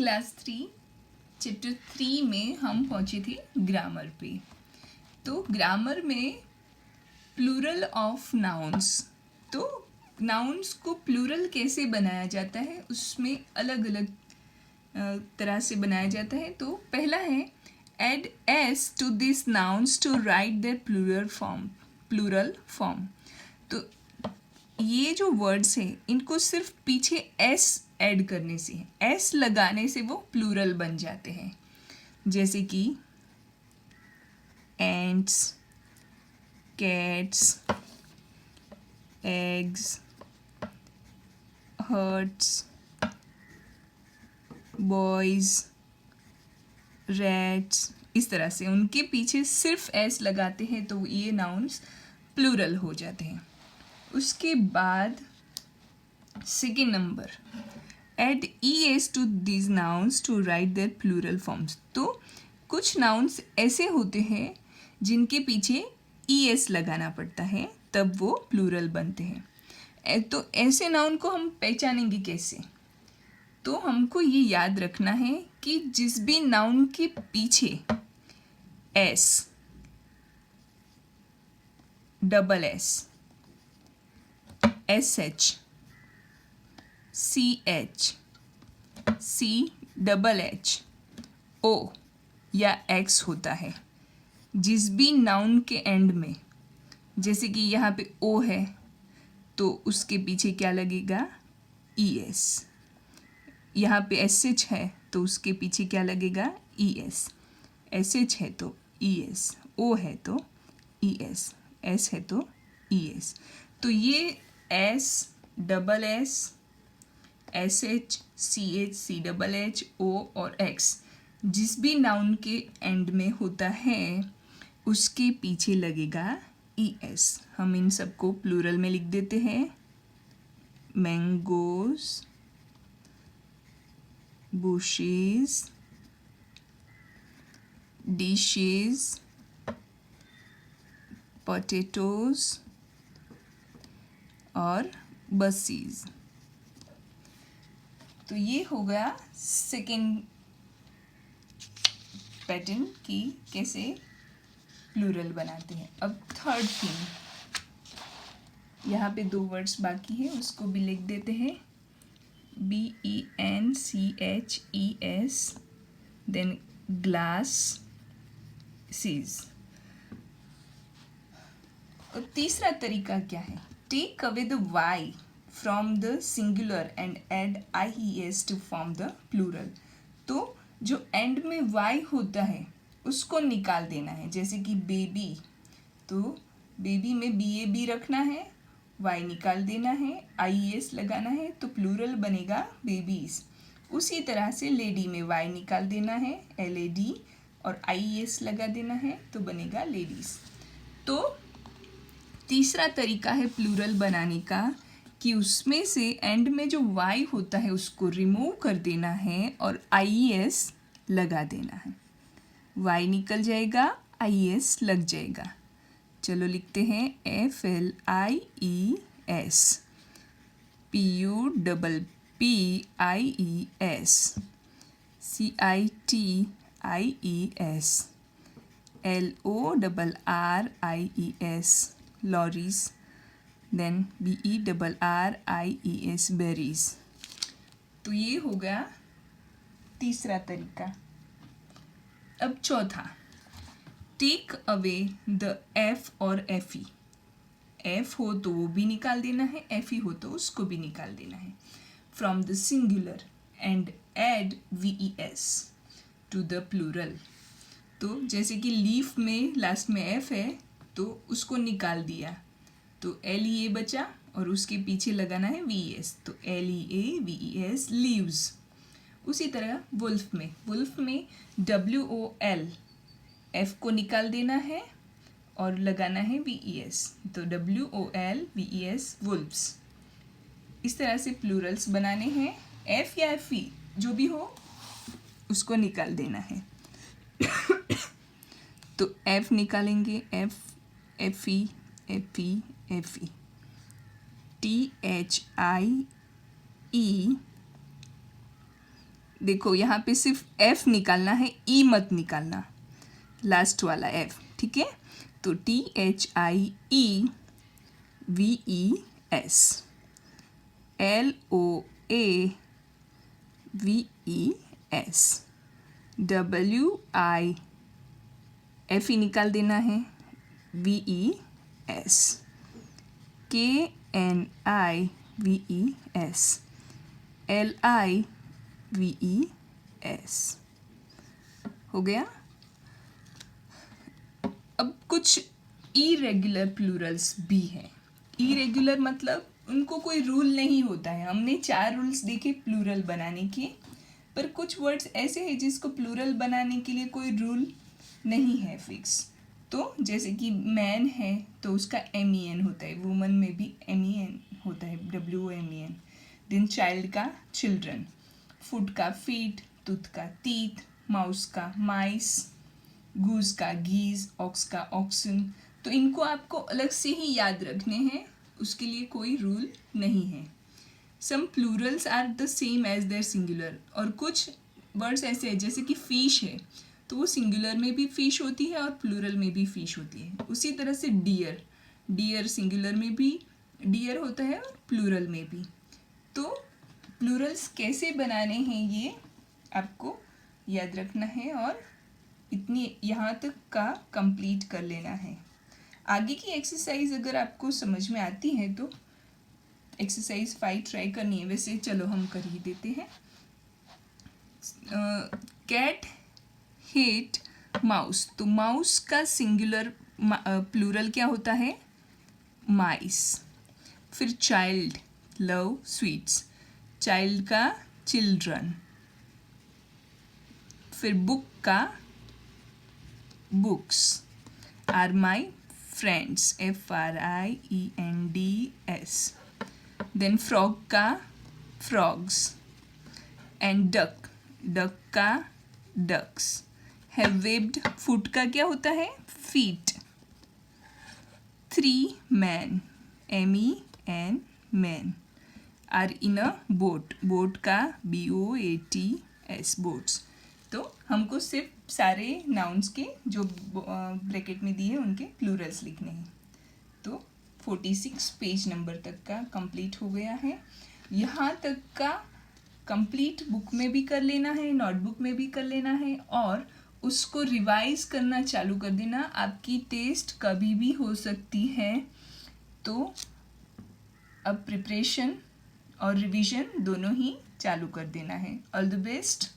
Class 3 chapter 3 में हम पहुंचे थे ग्रामर पे। तो ग्रामर में प्लूरल ऑफ नाउन्स, तो नाउन्स को प्लूरल कैसे बनाया जाता है उसमें अलग अलग तरह से बनाया जाता है। तो पहला है add s to this nouns to write their plural form. तो ये जो वर्ड्स हैं इनको सिर्फ पीछे एस ऐड करने से, एस लगाने से वो प्लूरल बन जाते हैं। जैसे कि ants, cats, eggs, hearts, boys, rats, इस तरह से उनके पीछे सिर्फ एस लगाते हैं तो ये नाउन्स प्लूरल हो जाते हैं। उसके बाद second number add e s to these nouns to write their plural forms. तो कुछ नाउन्स ऐसे होते हैं जिनके पीछे ई एस लगाना पड़ता है तब वो प्लूरल बनते हैं। तो ऐसे नाउन को हम पहचानेंगे कैसे? तो हमको ये याद रखना है कि जिस भी नाउन के पीछे S, double S, S H, C H, C double H, O या एक्स होता है, जिस भी नाउन के एंड में, जैसे कि यहाँ पे ओ है तो उसके पीछे क्या लगेगा? E S. यहाँ पे एस एच है तो उसके पीछे क्या लगेगा? E S. एस एच है तो ई एस, ओ है तो ई एस, एस है तो ई एस। तो ये S, double S, S H, C H, C double H, O और एक्स जिस भी नाउन के एंड में होता है उसके पीछे लगेगा ई एस। हम इन सबको प्लूरल में लिख देते हैं। मैंगोज, bushes, dishes, potatoes और buses। तो ये हो गया सेकेंड पैटर्न की कैसे प्लूरल बनाते हैं। अब थर्ड थिंग, यहाँ पे 2 वर्ड्स बाकी है उसको भी लिख देते हैं। BENCHES, then glass, seas। और तीसरा तरीका क्या है? Take away the y from the singular and add IES to form the plural. तो जो एंड में वाई होता है उसको निकाल देना है। जैसे कि बेबी, तो बेबी में BAB रखना है, वाई निकाल देना है, IES लगाना है तो प्लूरल बनेगा बेबीज। उसी तरह से लेडी में वाई निकाल देना है, LAD, और IES लगा देना है तो बनेगा लेडीज। तो तीसरा तरीका है प्लूरल बनाने का कि उसमें से एंड में जो वाई होता है उसको रिमूव कर देना है और IES लगा देना है। वाई निकल जाएगा, IES लग जाएगा। चलो लिखते हैं FLIES, PUPPIES, CITIES, LORRIES, lorries, then BERRIES, berries। तो ये हो गया तीसरा तरीका। अब चौथा, टेक अवे द F और FE। F हो तो वो भी निकाल देना है, FE हो तो उसको भी निकाल देना है। From the singular and add VES to the plural. तो जैसे कि लीफ में लास्ट में F है तो उसको निकाल दिया तो LEA बचा और उसके पीछे लगाना है VES, तो LEA VES, लीव्स। उसी तरह वुल्फ में WOL, F को निकाल देना है और लगाना है VES, तो WOL VES, वुल्व्स। इस तरह से प्लूरल्स बनाने हैं। F या FE जो भी हो उसको निकाल देना है। तो F निकालेंगे, F, FE, FE, FE, THIE, देखो यहाँ पे सिर्फ एफ निकालना है, ई मत निकालना, लास्ट वाला एफ, ठीक है। तो THIEVES, LOAVES, WIF निकाल देना है, VES, KNIVES, LIVES, हो गया। अब कुछ इरेगुलर प्लूरल्स भी हैं। इरेगुलर मतलब उनको कोई रूल नहीं होता है। हमने 4 रूल्स देखे प्लूरल बनाने के, पर कुछ वर्ड्स ऐसे हैं जिसको प्लूरल बनाने के लिए कोई रूल नहीं है फिक्स। तो जैसे कि मैन है तो उसका MEN होता है, वुमन में भी MEN होता है, WOMEN। देन चाइल्ड का चिल्ड्रन, फुट का फीट, टूथ का टीथ, माउस का माइस, गूज का गीज, ऑक्स का ऑक्सन। तो इनको आपको अलग से ही याद रखने हैं, उसके लिए कोई रूल नहीं है। Some plurals are the same as their singular, और कुछ वर्ड्स ऐसे हैं जैसे कि फिश है तो वो सिंगुलर में भी फिश होती है और प्लूरल में भी फिश होती है। उसी तरह से डियर, डियर सिंगुलर में भी डियर होता है और प्लूरल में भी। तो प्लूरल्स कैसे बनाने हैं ये आपको याद रखना है और इतनी यहाँ तक का कंप्लीट कर लेना है। आगे की एक्सरसाइज अगर आपको समझ में आती है तो एक्सरसाइज 5 ट्राई करनी है। वैसे चलो हम कर ही देते हैं। कैट हेट माउस, तो माउस का सिंगुलर प्लूरल क्या होता है? माइस। फिर चाइल्ड, लव स्वीट्स, चाइल्ड का चिल्ड्रन। फिर बुक का books, are my friends, FRIENDS। Then frog का फ्रॉग्स, एंड डक, डक का डक्स। हैव वेब्ड, फुट का क्या होता है? Feet. 3 man, MEN man, are in a boat, boat का BOATS, बोट्स। तो हमको सिर्फ सारे नाउन्स के जो ब्रैकेट में दिए उनके प्लूरल्स लिखने हैं। तो 46 पेज नंबर तक का कंप्लीट हो गया है। यहाँ तक का कंप्लीट बुक में भी कर लेना है, नोटबुक में भी कर लेना है, और उसको रिवाइज करना चालू कर देना। आपकी टेस्ट कभी भी हो सकती है, तो अब प्रिपरेशन और रिवीजन दोनों ही चालू कर देना है। All the best.